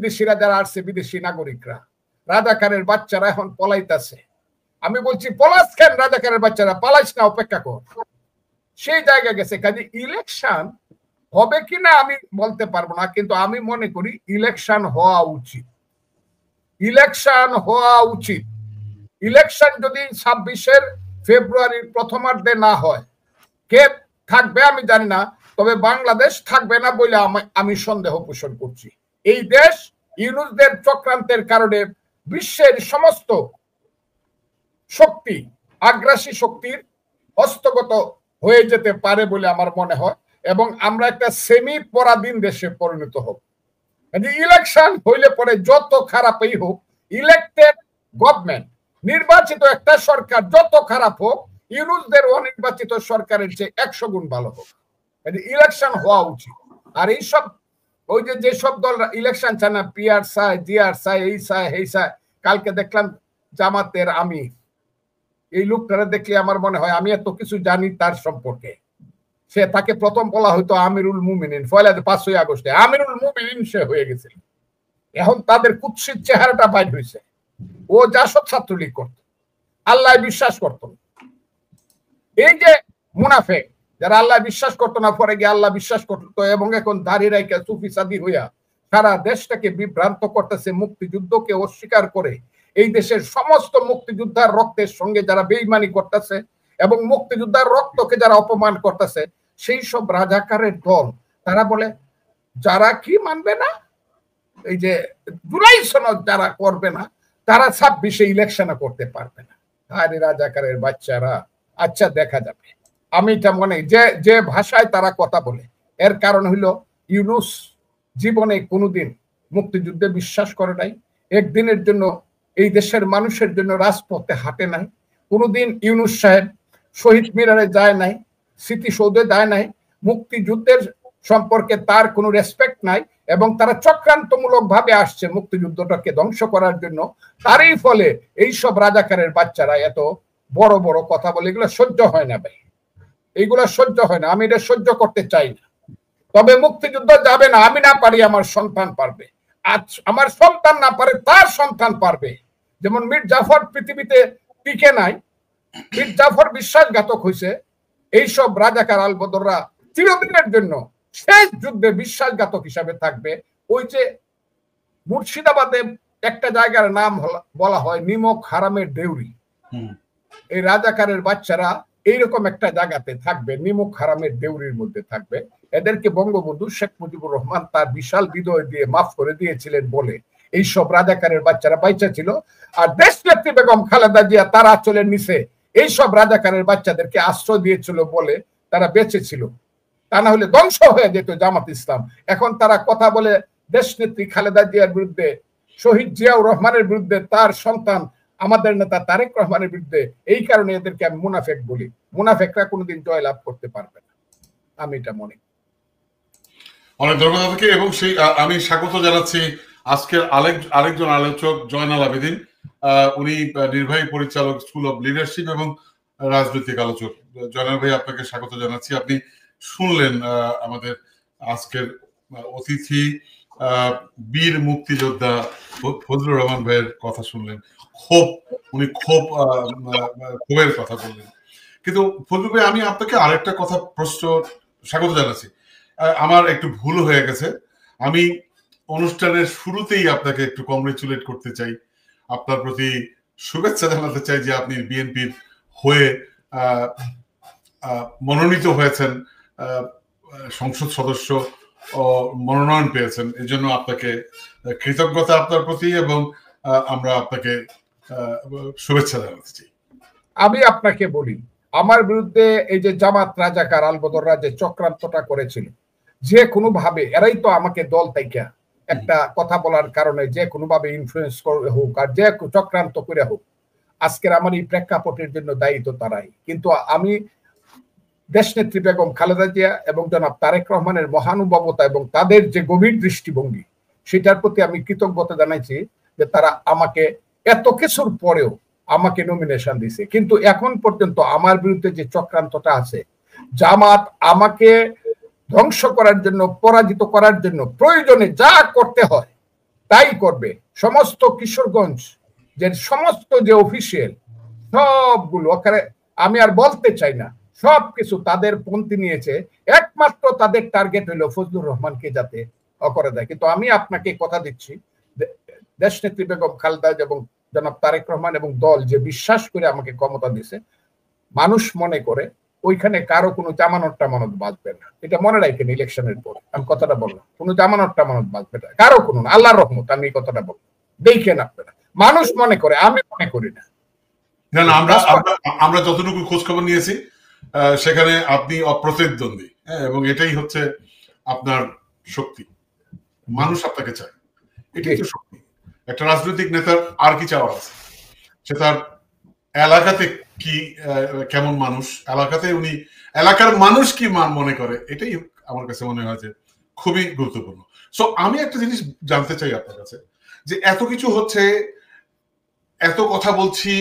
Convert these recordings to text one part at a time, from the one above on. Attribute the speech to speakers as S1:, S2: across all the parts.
S1: বিদেশিরা যারা আসছে, বিদেশি নাগরিকরা, রাজাকারের বাচ্চারা এখন পলাইতেছে। আমি বলছি পলাশ কেন, রাজাকারের বাচ্চারা পালাইস না, অপেক্ষা কর। সেই জায়গায় গেছে। কাজে ইলেকশন হবে কিনা আমি বলতে পারবো না, কিন্তু আমি মনে করি ইলেকশন হওয়া উচিত। ইলেকশন হওয়া উচিত। ইলেকশন যদি 26 ফেব্রুয়ারির প্রথমার্ধে না হয়, কে থাকবে আমি জানি না, তবে বাংলাদেশ থাকবে না বলে আমি সন্দেহ পোষণ করছি। এই দেশ ইউনূসদের চক্রান্তের কারণে বিশ্বের সমস্ত শক্তি, আগ্রাসী শক্তির হস্তগত হয়ে যেতে পারে বলে আমার মনে হয়, এবং আমরা একটা সেমি পরাধীন দেশে পরিণত হব। ইলেকশন হইলে পরে যত খারাপই হোক, ইলেক্টেড গভর্নমেন্ট, নির্বাচিত একটা সরকার যত খারাপ হোক, ইউনূসদের অনির্বাচিত সরকারের চেয়ে 100 গুণ ভালো হোক। ইলেকশন হওয়া উচিত। আর এইসব ওই যেসব দল ইলেকশন চায় না, পিআর চায়, জিআর চায়, এই চায়, এই চায়, কালকে দেখলাম জামাতের আমির, এই লোকটারা দেখলে আমার মনে হয় আমি এত কিছু জানি তার সম্পর্কে। সে তাকে প্রথম বলা হয়তো আমিরুল মুমিনিন, 5ই আগস্টে আমিরুল মুমিনিন সে হয়ে গেছে। এখন তাদের কুৎসিত চেহারাটা বাইর হয়েছে। ও জাসদ ছাত্রলীগ করত, আল্লাহ বিশ্বাস করত। এই যে মুনাফেক যারা আল্লাহ বিশ্বাস করতো না, পরে গিয়ে আল্লাহ বিশ্বাস করতো, এবং এখন দাঁড়িয়ে রাইখা সুফি সাদি হইয়া সারা দেশটাকে বিভ্রান্ত করতেছে, মুক্তিযুদ্ধকে অস্বীকার করে এই দেশের সমস্ত মুক্তিযোদ্ধার রক্তের সঙ্গে যারা বেইমানি করতেছে এবং মুক্তিযোদ্ধার রক্তকে যারা অপমান করতেছে, সেই সব রাজাকারের দল, তারা বলে যারা কি মানবে না, এই যে জুলাই সনদ যারা করবে না, তারা 26-এ ইলেকশনে করতে পারবে না। আরে রাজাকারের বাচ্চারা, আচ্ছা দেখা যাবে। আমি এটা মনে যে ভাষায় তারা কথা বলে, এর কারণ হইল ইউনূস জীবনে কোনোদিন মুক্তিযুদ্ধে বিশ্বাস করে নাই, একদিনের জন্য এই দেশের মানুষের জন্য রাজপথে হাঁটে নাই, কোনোদিন ইউনূস সাহেব শহীদ মিনারে যায় নাই, স্মৃতিসৌধে যায় নাই, মুক্তিযুদ্ধের সম্পর্কে তার কোনো রেসপেক্ট নাই, এবং তারা চক্রান্তমূলক ভাবে আসছে মুক্তিযুদ্ধটাকে ধ্বংস করার জন্য। তারই ফলে এইসব রাজাকারের বাচ্চারা এত বড় বড় কথা বলে, এগুলো সহ্য হয় না ভাই, এইগুলা সহ্য হয় না। আমি এটা সহ্য করতে চাই না। তবে মুক্তিযুদ্ধ যাবে না, আমি না পারি, আমার সন্তান পারবে। আজ আমার সন্তান না পারে, তার সন্তান পারবে। যেমন মীর জাফর পৃথিবীতে টিকে নাই, মীর জাফর বিশ্বাসঘাতক হয়েছে, এইসব রাজাকার আলবদররা চিরদিনের জন্য শেষ যুদ্ধে বিশ্বাসঘাতক হিসাবে থাকবে। ওই যে মুর্শিদাবাদে একটা জায়গার নাম বলা হয় নিমক হারামের দেউরি, এই রাজাকারের বাচ্চারা এইরকম একটা জায়গাতে থাকবে, নিমক হারামের দেউরির মধ্যে থাকবে। এদেরকে বঙ্গবন্ধু শেখ মুজিবুর রহমান তার বিশাল হৃদয় দিয়ে মাফ করে দিয়েছিলেন বলে এইসব রাজাকারের বাচ্চারা বাইচা ছিল। আর দেশনেত্রী বেগম খালেদা জিয়া তার আঁচলের নিচে এইসব রাজাকারের বাচ্চাদেরকে আশ্রয় দিয়েছিল বলে তারা বেঁচে ছিল, তা না হলে ধ্বংস হয়ে যেত জামাত ইসলাম। এখন তারা কথা বলে দেশনেত্রী খালেদা জিয়ার বিরুদ্ধে, শহীদ জিয়াউর রহমানের বিরুদ্ধে, তার সন্তান আমাদের নেতা তারেক রহমানের বিরুদ্ধে। এই কারণে এদেরকে আমি মুনাফেক বলি। মুনাফেকরা কোনোদিন জয়লাভ করতে পারবে না, আমি এটা মনে।
S2: অনেক ধন্যবাদ আপনাকে, এবং সেই আমি স্বাগত জানাচ্ছি আজকের আরেকজন আলোচক জয়নাল আবেদিন। উনি নির্বাহী পরিচালক, স্কুল অব লিডারশিপ এবং রাজনৈতিক আলোচক। জয়নাল ভাই, আপনাকে স্বাগত জানাচ্ছি। আপনি শুনলেন আমাদের আজকের অতিথি বীর মুক্তিযোদ্ধা ফজলুর রহমান ভাইয়ের কথা শুনলেন। উনি ক্ষোভের কথা বললেন। কিন্তু ফজলু ভাই, আমি আপনাকে আরেকটা কথা স্বাগত জানাচ্ছি। আমার একটু ভুল হয়ে গেছে। আমি অনুষ্ঠানের শুরুতেই আপনাকে একটু কংগ্রেচুলেট করতে চাই, আপনার প্রতি শুভেচ্ছা জানাতে চাই যে আপনি বিএনপির হয়ে মনোনীত হয়েছেন, সংসদ সদস্য মনোনয়ন পেয়েছেন। এই জন্য আপনাকে কৃতজ্ঞতা আপনার প্রতি, এবং আমরা আপনাকে শুভেচ্ছা জানাতে চাই।
S1: আমি আপনাকে বলি, আমার বিরুদ্ধে এই যে জামাত রাজাকার আলবদররা যে চক্রান্তটা করেছিল, যে কোনো ভাবে এরাই তো আমাকে দল তাইকা একটা কথা বলার কারণে যে কোনো ভাবে ইনফ্লুয়েন্স করে হোক আর যে চক্রান্ত করে হোক, আজকের আমার এই প্রেক্ষাপটের জন্য দায়ী তো তারাই। কিন্তু আমি দেশনেত্রী বেগম খালেদা জিয়া এবং জনাব তারেক রহমানের মহানুভবতা এবং তাদের যে গভীর দৃষ্টিভঙ্গি, সেটার প্রতি আমি কৃতজ্ঞতা জানাইছি যে তারা আমাকে এত কিছুর পরেও আমাকে নমিনেশন দিছে। কিন্তু এখন পর্যন্ত আমার বিরুদ্ধে যে চক্রান্তটা আছে, জামাত আমাকে ধ্বংস করার জন্য, পরাজিত করার জন্য প্রয়োজনে যা করতে হয় তাই করবে। সমস্ত কিশোরগঞ্জ যে সমস্ত যে অফিসিয়াল সবগুলো ওখানে আমি আর বলতে চাই না, সবকিছু তাদের পন্থী নিয়েছে। একমাত্র তাদের টার্গেট হলো ফজলুর রহমানকে যাতে করে দেয়। কিন্তু আমি আপনাকে কথা দিচ্ছি, দেশনেত্রী বেগম খালেদা এবং জনাব তারেক রহমান এবং দল যে বিশ্বাস করে আমাকে ক্ষমতা দিছে, মানুষ মনে করে ওইখানে কারো কোনো জামানত টামানত বাঁচবে না। এটা মনে রাখেন, ইলেকশনের পরে আমি কথাটা বললাম, কোনো জামানত টামানত বাঁচবে না কারো, কোনো না, আল্লাহর রহমত। আমি এই কথাটা বললাম, দেখেন আপনারা, মানুষ মনে করে, আমি মনে করি না।
S2: আমরা যতটুকু খোঁজ খবর নিয়েছি সেখানে আপনি অপ্রতিদ্বন্দ্বী, এবং এটাই হচ্ছে আপনার শক্তি। মানুষ আপনাকে চায়, এটাই তো শক্তি। একটা রাজনৈতিক নেতার আর কি চাওয়া আছে? সে তার এলাকাতে কি কেমন মানুষ, এলাকাতে উনি এলাকার মানুষ কি মনে করে, এটাই আমার কাছে মনে হয় যে খুবই গুরুত্বপূর্ণ। সো আমি একটা জিনিস জানতে চাই আপনার কাছে, যে এত কিছু হচ্ছে, এত কথা বলছি,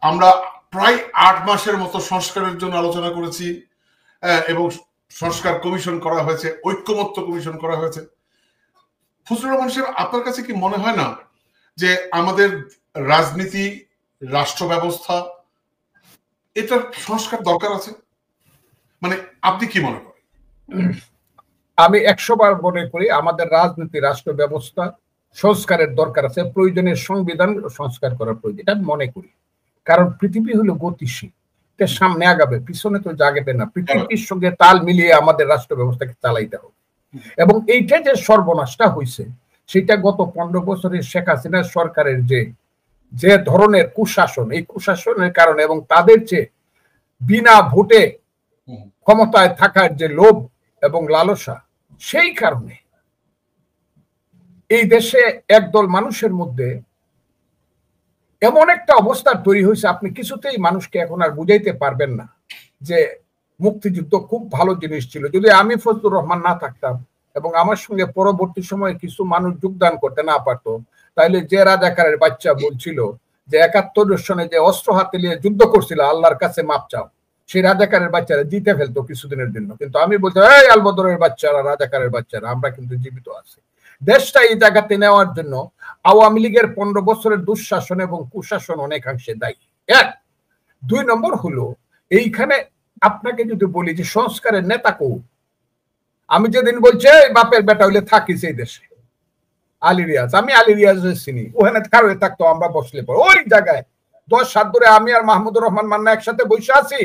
S2: আমরা প্রায় 8 মাসের মতো সংস্কারের জন্য আলোচনা করেছি, এবং সংস্কার কমিশন করা হয়েছে, ঐক্যমত্য কমিশন করা হয়েছে। ফজলুর রহমান সাহেব, আপনার কাছে কি মনে হয় না যে আমাদের রাজনীতি, রাষ্ট্র ব্যবস্থা, এটার সংস্কার দরকার আছে? মানে আপনি কি মনে করেন?
S1: আমি 100 বার মনে করি আমাদের রাজনীতি, রাষ্ট্র ব্যবস্থা সংস্কারের দরকার আছে। প্রয়োজনের সংবিধান সংস্কার করার প্রয়োজন, এটা মনে করি। কারণ পৃথিবী হলো গতিশীল, এটা সামনে আগাবে, পিছনে তো জাগাবে না। পৃথিবীর সঙ্গে তাল মিলিয়ে আমাদের রাষ্ট্র ব্যবস্থাকে চালাইতে হবে। এবং এইটা যে সর্বনাশটা হয়েছে, সেটা গত 15 বছরের শেখ হাসিনা সরকারের যে ধরনের কুশাসন, এই কুশাসনের কারণে এবং তাদের যে বিনা ভোটে ক্ষমতায় থাকার যে লোভ এবং লালসা, সেই কারণে এই দেশে একদল মানুষের মধ্যে এমন একটা অবস্থা তৈরি হয়েছে, আপনি কিছুতেই মানুষকে এখন আর বুঝাইতে পারবেন না যে মুক্তিযুদ্ধ খুব ভালো জিনিস ছিল। যদি আমি ফজলুর রহমান না থাকতাম এবং আমার সঙ্গে পরবর্তী সময়ে কিছু মানুষ যোগদান করতে না পারতো, তাহলে যে রাজাকারের বাচ্চা বলছিল যে 71 সনে যে অস্ত্র হাতে নিয়ে যুদ্ধ করছিল, আল্লাহর কাছে মাপ চাও, সেই রাজাকারের বাচ্চারা জিতে ফেলতো কিছুদিনের জন্য। কিন্তু আমি বলছি, এই আলবদরের বাচ্চারা, রাজাকারের বাচ্চারা, আমরা কিন্তু জীবিত আছি। দেশটা এই জায়গাতে নেওয়ার জন্য আওয়ামী লীগের 15 বছরের দুঃশাসন এবং কুশাসন অনেকাংশে দায়ী। 1। 2 নম্বর হলো, এইখানে আপনাকে যদি বলি যে সংস্কারের নেতা কো, আমি যেদিন বলছি এই বাপের বেটা হইলে থাকিস এই দেশে, আলী রিয়াজ, আমি আলী রিয়াজের চিনি, ওখানে কারো থাকতো, আমরা বসলে পরে ওই জায়গায় 10 সাত ধরে আমি আর মাহমুদুর রহমান মান্না একসাথে বসে আছি।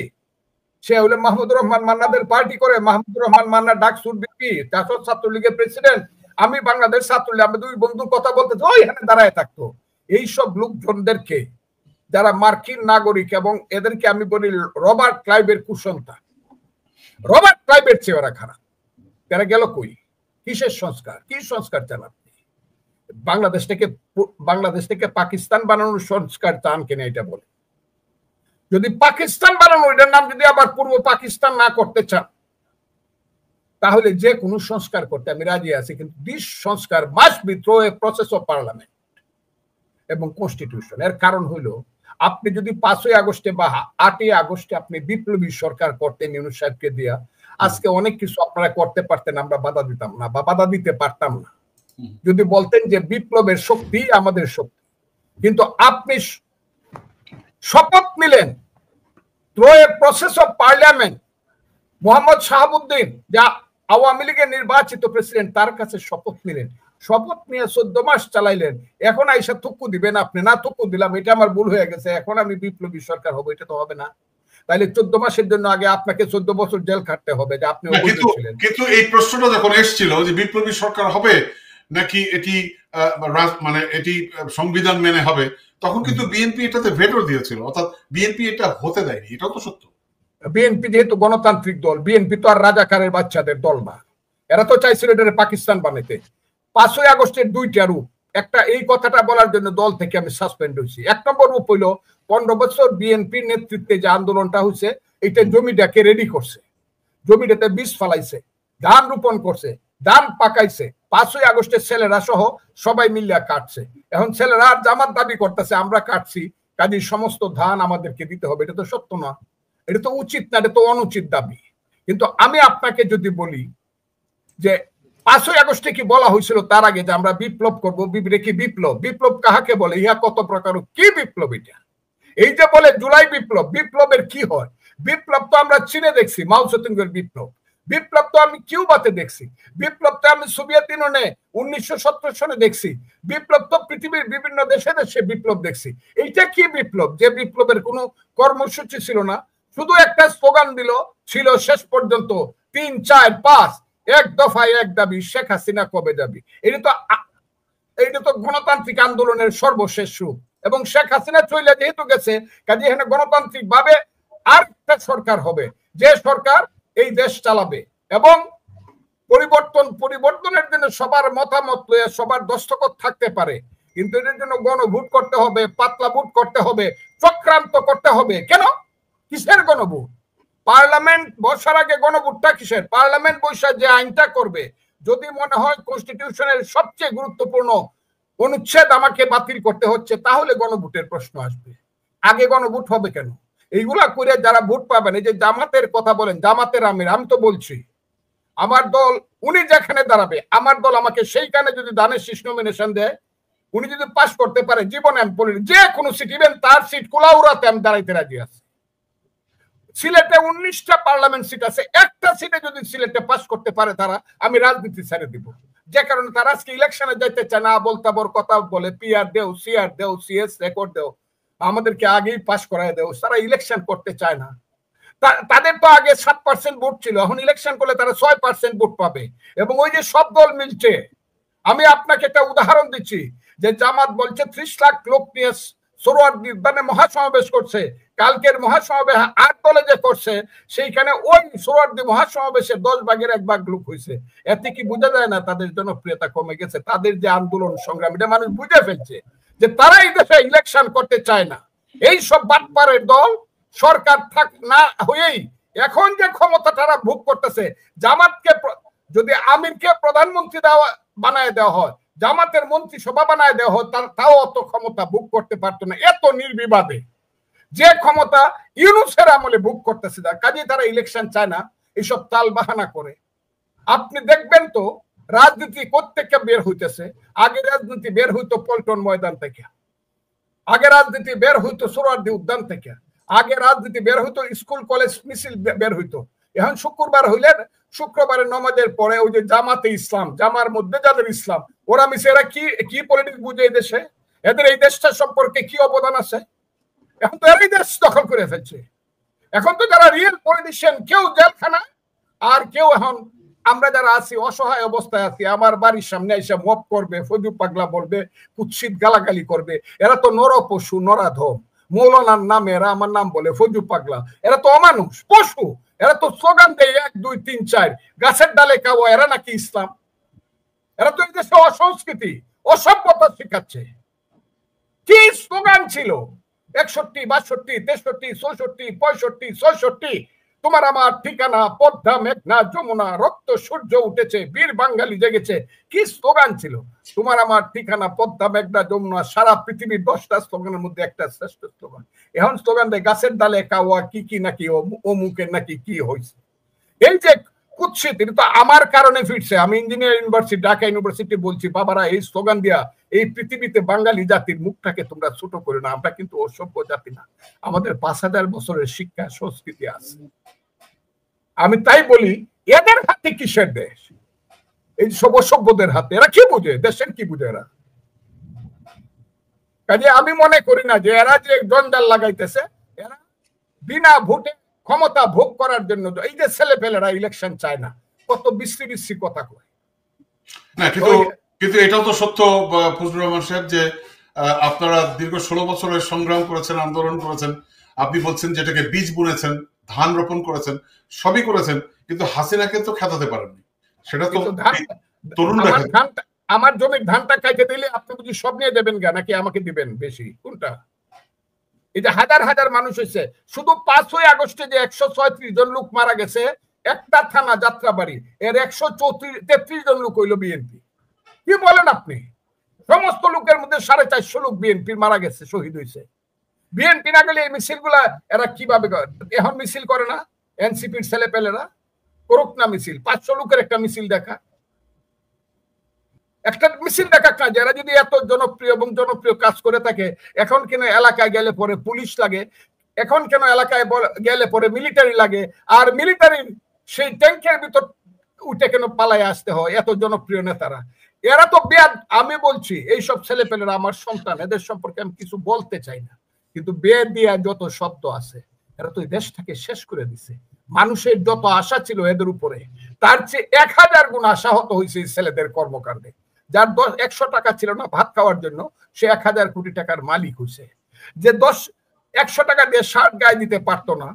S1: সে হলে মাহমুদুর রহমান মান্নাদের পার্টি করে, মাহমুদুর রহমান মান্না ডাকসুর বিপি, জাসদ ছাত্রলীগের প্রেসিডেন্ট, আমি বাংলাদেশ ছাত্রলীগ, আমরা 2 বন্ধুর কথা বলতে ওইখানে দাঁড়ায় থাকতো। এইসব লোকজনদেরকে, যারা মার্কিন নাগরিক, এবং এদেরকে আমি বলি রবার্ট ক্লাইভের কুসন্তান, রবার্ট ক্লাইভের চেয়ে ওরা খারাপ। তারা গেল কই? কিসের সংস্কার? কি সংস্কার চান আপনি? বাংলাদেশ থেকে পাকিস্তান বানানোর সংস্কার চান কিনা এটা বলে। যদি পাকিস্তান বানানো, এটার নাম যদি আবার পূর্ব পাকিস্তান না করতে চান, তাহলে যে কোনো সংস্কার করতে আমি রাজি আছি। কিন্তু দিস সংস্কার must be through a process of parliament এবং কনস্টিটিউশন। এর কারণ হলো, আপনি যদি 5ই আগস্টে বা 8ই আগস্টে আপনি বিপ্লবী সরকার করতেন ইউনূস সাহেবকে দিয়া, আজকে অনেক কিছু আপনারা করতে পারতেন, আমরা বাধা দিতাম না বা বাধা দিতে পারতাম না। যদি বলতেন যে বিপ্লবের শক্তি আমাদের শক্তি। কিন্তু আপনি শপথ নিলেন through a process of parliament. Mohammad Shahabuddin, যা আওয়ামী লীগের নির্বাচিত প্রেসিডেন্ট, তার কাছে শপথ নিলেন, শপথ নিয়ে 14 মাস চালাইলেন। এখন আইসা থুক্কু দিবেন আপনি? না, থুক্কু দিলাম, এটা আমার ভুল হয়ে গেছে, এখন আমি বিপ্লবী সরকার হবো, এটা তো হবে না। তাইলে 14 মাসের জন্য আগে আপনাকে 14 বছর জেল খাটতে হবে যে আপনি অবৈধ ছিলেন।
S2: কিন্তু এই প্রশ্নটা যখন এসেছিল যে বিপ্লবী সরকার হবে নাকি এটি মানে এটি সংবিধান মেনে হবে, তখন কিন্তু বিএনপি এটাতে ভেটো দিয়েছিল, অর্থাৎ বিএনপি এটা হতে দেয়নি। এটাও তো সত্য।
S1: বিএনপি যেহেতু গণতান্ত্রিক দল, বিএনপি তো আর রাজাকারের বাচ্চাদের দল না। এরা তো চাইছিল এটা পাকিস্তান বানাইতে। 5ই আগস্টের 2টা রূপ। একটা, এই কথাটা বলার জন্য দল থেকে আমি সাসপেন্ড হয়েছি। 1 নম্বর রূপ হইল, 15 বছর বিএনপির নেতৃত্বে যে আন্দোলনটা হয়েছে, এটা জমিটাকে রেডি করছে, জমিটাতে বীজ ফলাইছে, ধান রোপণ করছে, ধান পাকাইছে। 5ই আগস্টের ছেলেরা সহ সবাই মিলিয়া কাটছে। এখন ছেলেরা আর জামাত দাবি করতেছে আমরা কাটছি, কাজে সমস্ত ধান আমাদেরকে দিতে হবে। এটা তো সত্য না, এটা তো উচিত না, এটা তো অনুচিত দাবি। কিন্তু আমি আপনাকে যদি বলি যে 5ই আগস্টে কি বলা হয়েছিল তার আগে যে আমরা বিপ্লব করবো? কি বিপ্লব? বিপ্লব কাহাকে বলে? ইহা কত প্রকার, কি বিপ্লব এটা? এই যে বলে জুলাই বিপ্লব, বিপ্লবের কি হয়? বিপ্লব তো আমরা চীনে দেখছি, মাও সেতুংয়ের বিপ্লব। বিপ্লব তো আমি কিউবাতে দেখছি, বিপ্লব তো আমি সোভিয়েত ইউনিয়নে 1970 সনে দেখছি, বিপ্লব তো পৃথিবীর বিভিন্ন দেশে দেশে বিপ্লব দেখছি। এইটা কি বিপ্লব? যে বিপ্লবের কোনো কর্মসূচি ছিল না, শুধু একটা স্লোগান দিল, ছিল শেষ পর্যন্ত 3, 4, 5 এক দফায় এক দাবি, শেখ হাসিনা কবে যাবি। এটা তো গণতান্ত্রিক আন্দোলনের সর্বশেষ রূপ। এবং শেখ হাসিনা চলে যেহেতু গেছে, কাজে এখানে গণতান্ত্রিক ভাবে আর একটা সরকার হবে, যে সরকার এই দেশ চালাবে। এবং পরিবর্তনের জন্য সবার মতামত লয়ে সবার দস্তখত থাকতে পারে, কিন্তু এটার জন্য গণভোট করতে হবে, পাতলা ভোট করতে হবে, চক্রান্ত করতে হবে। কেন? কিসের গণভোট? পার্লামেন্ট বসার আগে গণভোটটা কিসের? পার্লামেন্ট বসে যে আইনটা করবে, যদি মনে হয় কনস্টিটিউশনের সবচেয়ে গুরুত্বপূর্ণ অনুচ্ছেদ আমাকে বাতিল করতে হচ্ছে, তাহলে গণভোটের প্রশ্ন আসবে। আগে গণভোট হবে কেন? এইগুলা করে যারা ভোট পাবেন, এই যে জামাতের কথা বলেন, জামাতের আমির, আমি তো বলছি আমার দল, উনি যেখানে দাঁড়াবে, আমার দল আমাকে সেইখানে যদি দানের শীষ নমিনেশন দেয়, উনি যদি পাশ করতে পারে, জীবনে আমি বলি যে কোনো সিট, ইভেন তার সিট কুলাউড়াতে আমি দাঁড়াইতে রাজি আছি। সিলেটে 19টা পার্লামেন্ট সিট আছে, একটা সিটে যদি সিলেটে পাস করতে পারে তারা, আমি রাজনীতি ছেড়ে দিব। যে কারণে তারা আজকে ইলেকশনে যাইতে চায় না, বলতাবর কথা বলে, পিআর দেও, সিআর দেও, সিএস রেকর্ড দেও, আমাদেরকে আগেই পাস করায় দেও। তারা ইলেকশন করতে চায় না। তাদের তো আগে 7% ভোট ছিল, এখন ইলেকশন করলে তারা 6% ভোট পাবে। এবং ওই যে সব দল মিলছে, আমি আপনাকে একটা উদাহরণ দিচ্ছি, যে জামাত বলছে 30 লাখ লোক নিয়ে সোহরাওয়ার্দী উদ্যানে মহাসমাবেশ করছে। কালকের মহাসমাবেশ 8 দলে যে করছে, সেইখানে ওই সোহরাওয়ার্দী মহাসমাবেশে 10 ভাগের 1 ভাগ লোক হয়েছে। এতে কি বোঝা যায় না তাদের জনপ্রিয়তা কমে গেছে? তাদের যে আন্দোলন সংগ্রাম, এটা মানুষ বুঝে ফেলছে যে তারা এই দেশে ইলেকশন করতে চায় না। এই সব বাটপারের দল সরকার থাক না হয়েই এখন যে ক্ষমতা তারা ভোগ করতেছে, জামাতকে যদি আমিরকে প্রধানমন্ত্রী বানায় দেওয়া হয়, জামাতের মন্ত্রিসভা বানায় দেওয়া হয়, তাও অত ক্ষমতা ভোগ করতে পারতো না এত নির্বিবাদে, যে ক্ষমতা ইউনূসের আমলে ভোগ করতেছে। কাজে তারা ইলেকশন চায় না, এইসব তাল বাহানা করে। আপনি দেখবেন তো রাজনীতি কোত্থেকে বের হইতেছে। আগে রাজনীতি বের হইতো পল্টন ময়দান থেকে, আগে রাজনীতি বের হইতো সোহরাওয়ার্দী উদ্যান থেকে, আগে রাজনীতি বের হইতো স্কুল কলেজ মিছিল বের হইতো। এখন শুক্রবার হইলেন, শুক্রবারের নামাজের পরে ওই যে জামাতে ইসলাম, জামার মধ্যে যাদের ইসলাম, ওরা মিশে এরা কি পলিটিক্স বুঝে এই দেশে? এদের এই দেশটা সম্পর্কে কি অবদান আছে? এখন তো এরাই দেশ দখল করে ফেলছে। এখন তো যারা রিয়েল পলিটিশিয়ান, কেউ জেলখানা, আর কেউ এখন আমরা যারা আছি অসহায় অবস্থায় আছি, আমার বাড়ির সামনে এসে মপ করবে, ফজু পাগলা বলবে, কুৎসিত গালাগালি করবে। এরা তো নর পশু, নরাধম। মৌলানার নামে এরা আমার নাম বলে ফজু পাগলা। এরা তো অমানুষ, পশু। এরা তো স্লোগান দেয় 1, 2, 3, 4, গাছের ডালে খাওয়া। এরা নাকি ইসলাম? এরা তো এই দেশে অসংস্কৃতি, অসভ্যতা শিখাচ্ছে। কি স্লোগান ছিল 61, 62, 63, 64, 65, 66, তোমার আমার ঠিকানা পদ্মা মেঘনা যমুনা, রক্ত সূর্য উঠেছে, বীর বাঙালি জেগেছে। কি স্লোগান ছিল? তোমার আমার ঠিকানা পদ্মা মেঘনা যমুনা, সারা পৃথিবীর 10টা স্লোগানের মধ্যে একটা শ্রেষ্ঠ স্লোগান। এখন স্লোগান দেয় গাছের ডালে কাওয়া, কি নাকি অমুকের নাকি কি হয়েছে। এই যে কুৎসিত, এটা তো আমার কারণে ফিরছে। আমি ইঞ্জিনিয়ারিং ইউনিভার্সিটি, ঢাকা ইউনিভার্সিটি বলছি, বাবারা এই স্লোগান দিয়া এই পৃথিবীতে বাঙালি জাতির মুখটাকে তোমরা ছোট করে না। আমরা কিন্তু অসভ্য জাতি না, আমাদের 5000 বছরের শিক্ষা সংস্কৃতি আছে। আমি তাই বলি, এদের হাতে কিসের দেশ? এই সব অসভ্যদের হাতে। এরা কি বুঝে? দেশের কি বুঝে এরা? কাজে আমি মনে করি না যে এরা যে জঞ্জাল লাগাইতেছে, এরা বিনা ভোটে ক্ষমতা ভোগ করার জন্য। এই যে ছেলে পেলেরা ইলেকশন চায় না, কত বিশ্রী বিশ্রী কথা কয়
S2: না। কিন্তু এটাও তো সত্য ফজলুর রহমান সাহেব, যে আপনারা দীর্ঘ 16 বছরের সংগ্রাম করেছেন, আন্দোলন করেছেন। আপনি বলছেন যেটাকে বীজ বুনেছেন, ধান রোপণ করেছেন, সবই করেছেন, কিন্তু হাসিনাকে তো খেতাতে পারেননি। সেটা তো তরুণরা।
S1: আমার জমির ধানটা খাইতে দিলে আপনি বুঝি সব নিয়ে দেবেন গা, নাকি আমাকে দিবেন বেশি? কোনটা? এই যে হাজার হাজার মানুষ হয়েছে, শুধু 5ই আগস্টে যে 136 জন লোক মারা গেছে একটা থানা যাত্রাবাড়ি, এর 133 জন লোক হইল বিএনপি। কি বলেন আপনি? সমস্ত লোকের মধ্যে 450 লোক বিএনপির মারা গেছে, শহীদ হয়েছে। বিএনপি না গেলে এই মিছিল গুলা এরা কিভাবে এখন মিছিল করে না? এনসিপির ছেলে পেলেরা করুক না মিছিল, 500 লোকের একটা মিছিল দেখা। একটা মিছিল দেখাক না, যারা যদি এত জনপ্রিয় এবং জনপ্রিয় কাজ করে থাকে, এখন কেন এলাকায় গেলে পরে পুলিশ লাগে, এখন কেন এলাকায় গেলে পরে মিলিটারি লাগে, আর মিলিটারির সেই ট্যাঙ্কের ভিতর উঠে কেন পালায় আসতে হয় এত জনপ্রিয় নেতারা? এরা তো বেয়াদ। আমি বলছি এইসব ছেলেপেলেরা আমার সন্তান, এদের সম্পর্কে আমি কিছু বলতে চাই না, কিন্তু বেদ দিয়া যত শব্দ আছে, এরা তো দেশটাকে শেষ করে দিছে। মানুষের যত আশা ছিল এদের উপরে, তার চেয়ে 1000 গুণ আশাহত হয়েছে এই ছেলেদের কর্মকাণ্ডে। যার 100 টাকা ছিল না ভাত খাওয়ার জন্য, সে 1000 কোটি টাকার মালিক হয়েছে। যে 100 টাকা দিয়ে শার্ট গায়ে দিতে পারতো না,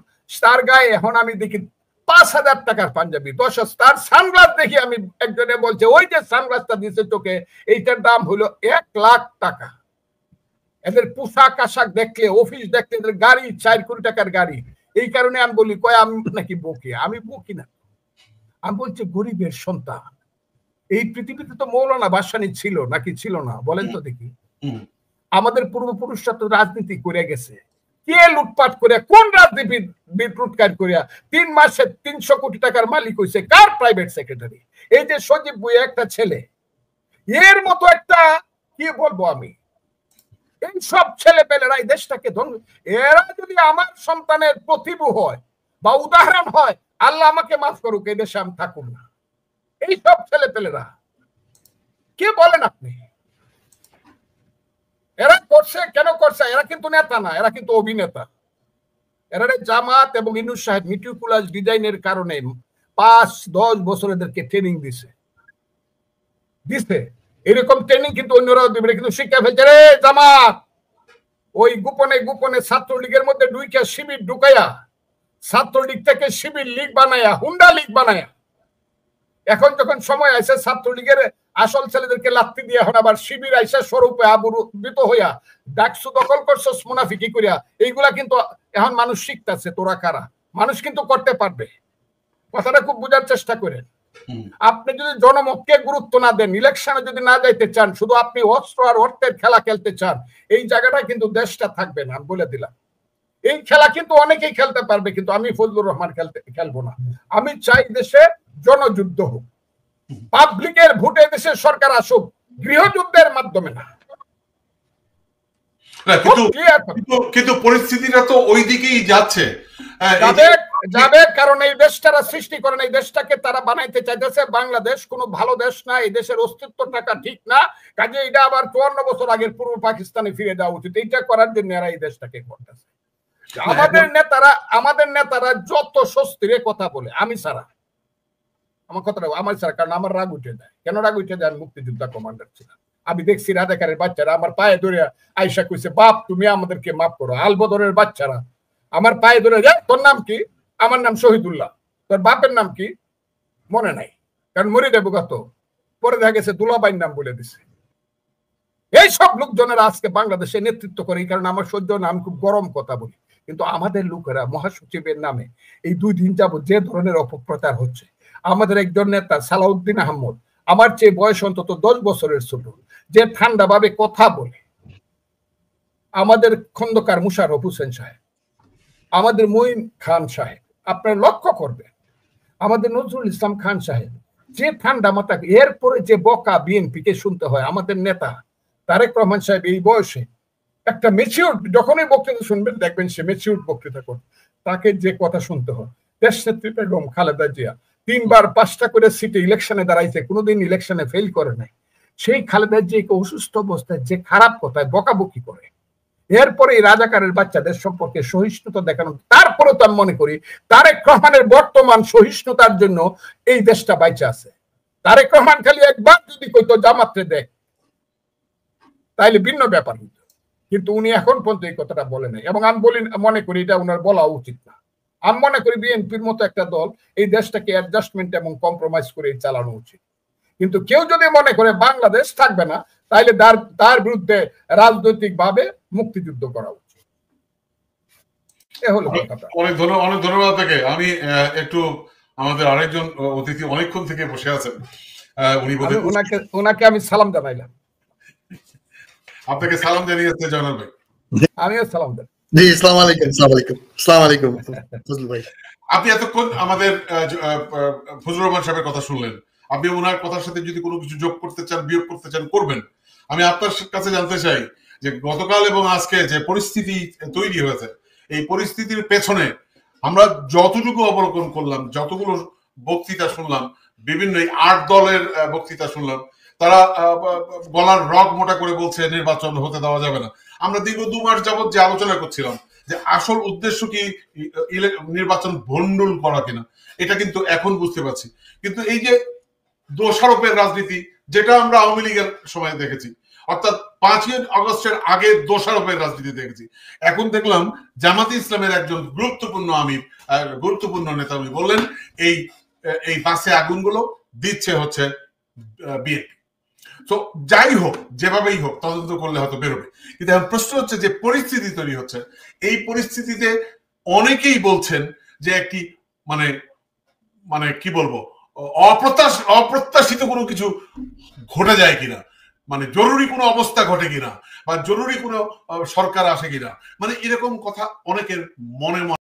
S1: তার গায়ে এখন আমি দেখি 5000 টাকার পাঞ্জাবি, 10 তার সানগ্লাস দেখি আমি একজনে বলছে ওই যে সানগ্লাসটা দিচ্ছে চোখে, এইটার দাম হলো 1 লাখ টাকা। এদের পোশাক আশাক দেখলে, অফিস দেখলে, এদের গাড়ি 4 কোটি টাকার গাড়ি। এই কারণে আমি বলি, কয় আমি নাকি বকি? আমি বকি না, আমি বলছি গরিবের সন্তান। এই পৃথিবীতে তো মৌলানা ভাসানী ছিল নাকি ছিল না বলেন তো দেখি? আমাদের পূর্বপুরুষরা তো রাজনীতি করে গেছে। কে লুটপাট করে, কোন রাজনীতিবিদ লুটপাট করিয়া 3 মাসে 300 কোটি টাকার মালিক হয়েছে? Car private secretary? এই যে সজীব ভুঁইয়া একটা ছেলে, এর মতো একটা, কি বলবো আমি, এই সব ছেলে পেলেরা এই দেশটাকে এরা যদি আমার সন্তানের প্রতিভূ হয় বা উদাহরণ হয়, আল্লাহ আমাকে মাফ করুক, এই দেশে আমি থাকুক না। এই সব ছেলে পেলেরা কে বলেন আপনি? এরা করছে কেন করছে? এরা কিন্তু নেতা না, এরা কিন্তু অভিনেতা। এরা জামাত এবং ইউনূস সাহেব মিটিকুলাস ডিজাইনের কারণে 5-10 বছর এদেরকে ট্রেনিং দিছে। এরকম ট্রেনিং কিন্তু অন্যরাও দিবে, কিন্তু শিক্ষা ফেলছে রে জামাত। ওই গোপনে গোপনে ছাত্রলীগের মধ্যে ঢুইকা শিবির ঢুকাইয়া, ছাত্রলীগ থেকে শিবির লীগ বানায়া, হুন্ডা লীগ বানায়া, এখন যখন সময় আসে ছাত্রলীগের আসল ছেলেদেরকে লাত্তি দিয়ে এখন আবার শিবির আইসা স্বরূপে আবৃত হইয়া ডাকসু দখল করছো মুনাফিকি করিয়া, এইগুলা কিন্তু এখন মানুষ শিখতেছে। তোরা কারা? মানুষ কিন্তু করতে পারবে। কথাটা খুব বোঝার চেষ্টা করেন। আপনি যদি জনমতকে গুরুত্ব না দেন, ইলেকশনে যদি না যাইতে চান, শুধু আপনি অস্ত্র আর অর্থের খেলা খেলতে চান, এই জায়গাটা কিন্তু দেশটা থাকবে না, বলে দিলাম। এই খেলা কিন্তু অনেকেই খেলতে পারবে, কিন্তু আমি ফজলুর রহমান খেলবো না। আমি চাই দেশে জনযুদ্ধ হোক, পাবলিকের ভোটে দেশের সরকার আসুক, গৃহযুদ্ধের মাধ্যমে না।
S2: কিন্তু পরিস্থিতিটা তো ওই দিকেই যাচ্ছে,
S1: যাবে। কারণ এই দেশটারা সৃষ্টি করেন, এই দেশটাকে তারা বানাইতে চাইতেছে। বাংলাদেশ কোনো ভালো দেশ না, এই দেশের অস্তিত্ব টাকা ঠিক না, কাজে এটা আবার 54 বছর আগের পূর্ব পাকিস্তানে ফিরে যাওয়া উচিত। এইটা করার জন্য এরা এই দেশটাকে করতেছে। আমাদের নেতারা যত স্বস্তিরে কথা বলে, আমি ছাড়া, আমার কথাটা আমার ছাড়া, কারণ আমার রাগ উঠে যায়। কেন রাগ উঠে যায়? আমি মুক্তিযোদ্ধা কমান্ডার ছিলাম। আমি দেখছি রাজাকারের বাচ্চারা আমার পায়ে ধরে আইসা কইছে, বাপ তুমি আমাদেরকে মাফ করো। আলবদরের বাচ্চারা আমার পায়ে ধরে যায়, তোর নাম কি? আমার নাম শহীদুল্লাহ। তোর বাপের নাম কি? মনে নাই, কারণ মরে যাবো কত। পরে দেখা গেছে দুলাবাইর নাম বলে দিছে। এইসব লোকজনেরা আজকে বাংলাদেশে নেতৃত্ব করে, এই কারণে আমার সহ্য না, আমি খুব গরম কথা বলি। কিন্তু আমাদের লোকেরা মহাসচিবের নামে এই 2 দিন যাবত যে ধরনের অপপ্রচার হচ্ছে, আমাদের একজন নেতা সালাউদ্দিন আহমদ, আমার চেয়ে বয়স অন্তত 10 বছরের ছোট, যে ঠান্ডা ভাবে কথা বলে, আমাদের খন্দকার মুশাররফ হোসেন সাহেব, আমাদের মঈন খান সাহেব, আপনারা লক্ষ্য করবেন, আমাদের নজরুল ইসলাম খান সাহেব, যে ঠান্ডা মাথা। এরপরে যে বকা বিএনপি কে শুনতে হয়, আমাদের নেতা তারেক রহমান সাহেব এই বয়সে একটা ম্যাচিউর, যখনই বক্তৃতা শুনবেন দেখবেন সে ম্যাচিউর বক্তৃতা করে, তাকে যে কথা শুনতে হয়। দেশ নেত্রী বেগম খালেদা জিয়া 3বার 5টা করে সিটে ইলেকশনে দাঁড়াইছে, কোনোদিন ইলেকশনে ফেল করে নাই। সেই খালেদা জিয়াকে অসুস্থ অবস্থায় যে খারাপ কথায় বকাবকি করে, এরপরে এই রাজাকারের বাচ্চাদের সম্পর্কে সহিষ্ণুতা দেখানো, তারপরে তো আমি মনে করি তারেক রহমানের বর্তমান সহিষ্ণুতার জন্য এই দেশটা বাইচে আছে। তারেক রহমান খালি একবার যদি কইতো জামাতে দেখ, তাইলে ভিন্ন ব্যাপার হইতো, কিন্তু উনি এখন পর্যন্ত এই কথাটা বলে নাই। এবং আমি মনে করি এটা উনার বলা উচিত না। আমি মনে করি বিএনপির মতো একটা দল এই দেশটাকে অ্যাডজাস্টমেন্ট এবং কম্প্রোমাইজ করে চালানো উচিত। কিন্তু কেউ যদি মনে করে বাংলাদেশ থাকবে না, তাহলে তার বিরুদ্ধে রাজনৈতিক ভাবে মুক্তিযুদ্ধ করা উচিত। এ হলো কথাটা।
S2: অনেক ধন্যবাদ আপনাকে। আমি একটু আমাদের আরেকজন অতিথি অনেকক্ষণ থেকে বসে আছেন,
S1: ওনাকে আমি সালাম জানাইলাম।
S2: আপনাকে সালাম জানিয়েছে জয়নাল ভাই।
S1: আমিও সালাম দেন।
S3: জি, আসসালামু আলাইকুম। আসসালামু আলাইকুম ফজলু ভাই।
S2: আপনি এতক্ষণ আমাদের ফজলুর রহমান সাহেবের কথা শুনলেন। আপনি ওনার কথার সাথে যদি কোনো কিছু যোগ করতে চান, বিয়োগ করতে চান, করবেন। আমি আপনার কাছে জানতে চাই যে গতকাল এবং আজকে যে পরিস্থিতি তৈরি হয়েছে, এই পরিস্থিতির পেছনে আমরা যতটুকু অবলোকন করলাম, যতগুলো বক্তৃতা শুনলাম, বিভিন্ন 8 দলের বক্তৃতা শুনলাম, তারা গলার রগ মোটা করে বলছে নির্বাচন হতে দেওয়া যাবে না। আমরা দীর্ঘ 2 মাস যাবত যে আলোচনা করছিলাম যে আসল উদ্দেশ্য কি নির্বাচন ভণ্ডুল করা কিনা, এটা কিন্তু এখন বুঝতে পারছি। কিন্তু এই যে দোষারোপের রাজনীতি, যেটা আমরা আওয়ামী লীগের সময় দেখেছি, অর্থাৎ 5ই আগস্টের আগে দোষারোপের রাজনীতি দেখেছি, এখন দেখলাম জামাতে ইসলামের একজন গুরুত্বপূর্ণ নেতা উনি বললেন এই বাসে আগুনগুলো দিচ্ছে হচ্ছে বিএনপি। তো যাই হোক, যেভাবেই হোক তদন্ত করলে হয়তো বেরোবে। কিন্তু এখন প্রশ্ন হচ্ছে যে পরিস্থিতি তৈরি হচ্ছে, এই পরিস্থিতিতে অনেকেই বলছেন যে একটি মানে কি বলবো, অপ্রত্যাশিত কোনো কিছু ঘটে যায় কিনা, মানে জরুরি কোনো অবস্থা ঘটে কিনা, বা জরুরি কোনো সরকার আসে কিনা, মানে এরকম কথা অনেকের মনে